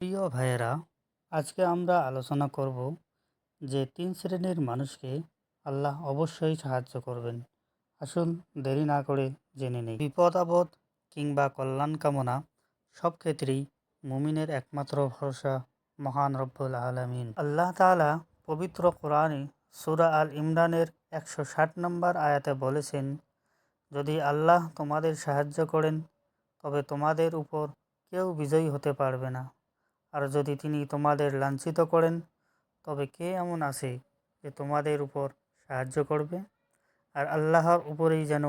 প্রিয় ভাইয়েরা, আজকে আমরা আলোচনা করব যে 3 শ্রেণীর মানুষকে আল্লাহ অবশ্যই সাহায্য করবেন। আসুন দেরি না করে জেনে নেই। বিপদ আপদ কিংবা কল্যাণ কামনা সব ক্ষেত্রেই মুমিনের একমাত্র ভরসা মহান রব্বুল আলামিন। আল্লাহ তাআলা পবিত্র কোরআনে সূরা আল ইমরানের 160 নম্বর আয়াতে বলেছেন, যদি আল্লাহ তোমাদের সাহায্য করেন তবে তোমাদের উপর কেউ বিজয়ী হতে পারবে না, আর যদি তিনি তোমাদের লাঞ্ছিত করেন তবে কে এমন আছে যে তোমাদের উপর সাহায্য করবে। আর আল্লাহর উপরেই যেন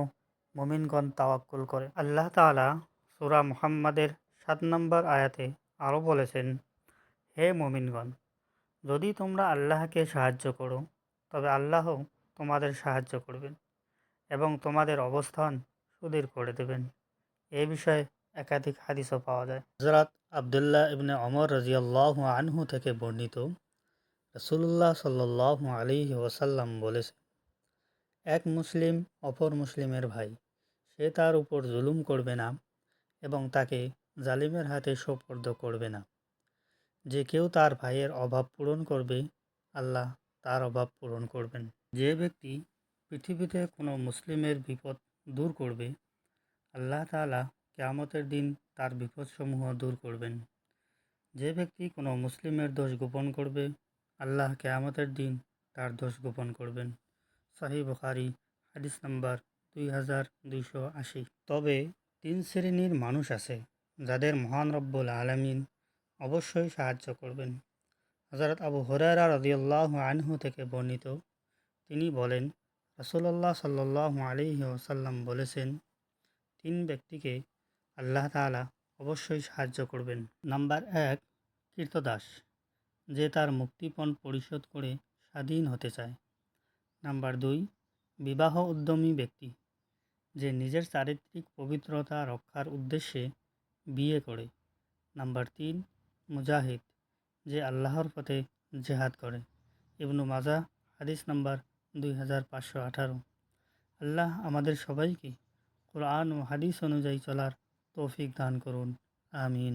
মুমিনগণ তাওয়াক্কুল করে। আল্লাহ তাআলা সূরা মুহাম্মাদের 7 নম্বর আয়াতে আরও বলেছেন, হে মুমিনগণ, যদি তোমরা আল্লাহকে সাহায্য করো তবে আল্লাহও তোমাদের সাহায্য করবেন এবং তোমাদের অবস্থান সুদৃঢ় করে দেবেন। এ বিষয়ে একাধিক হাদিসও পাওয়া যায়। হযরত আবদুল্লাহ ইবনে ওমর রাদিয়াল্লাহু আনহু থেকে বর্ণিত, রাসূলুল্লাহ সাল্লাল্লাহু আলাইহি ওয়াসাল্লাম বলেছেন, এক মুসলিম অপর মুসলিমের ভাই, সে তার উপর জুলুম করবে না এবং তাকে জালিমের হাতে সোপর্দ করবে না। যে কেউ তার ভাইয়ের অভাব পূরণ করবে, আল্লাহ তার অভাব পূরণ করবেন। যে ব্যক্তি পৃথিবীতে কোনো মুসলিমের বিপদ দূর করবে, আল্লাহ তাআলা কিয়ামতের দিন তার বিপদসমূহ দূর করবেন। যে ব্যক্তি কোনো মুসলিমের দোষ গোপন করবে, আল্লাহ কিয়ামতের দিন তার দোষ গোপন করবেন। সহিহ বুখারী হাদিস নাম্বার 2280। তবে 3 শ্রেণীর মানুষ আছে যাদের মহান রব্বুল আলামিন অবশ্যই সাহায্য করবেন। হযরত আবু হুরায়রা রাদিয়াল্লাহু আনহু থেকে বর্ণিত, তিনি বলেন, রাসূলুল্লাহ সাল্লাল্লাহু আলাইহি ওয়াসাল্লাম বলেছেন, 3 ব্যক্তিকে আল্লাহ তাআলা অবশ্যই সাহায্য করবেন। নাম্বার 1, কৃতদাস, যে তার মুক্তিপণ পরিশোধ করে স্বাধীন হতে চায়। নাম্বার 2, বিবাহ উদ্যমী ব্যক্তি, যে নিজের চারিত্রিক পবিত্রতা রক্ষার উদ্দেশ্যে বিয়ে করে। নাম্বার 3, মুজাহিদ, যে আল্লাহর পথে জেহাদ করে। ইবনু মাজাহ হাদিস নাম্বার 2518। আল্লাহ আমাদের সবাইকে কোরআন ও হাদিস অনুযায়ী চলার তৌফিক দান করুন। আমিন।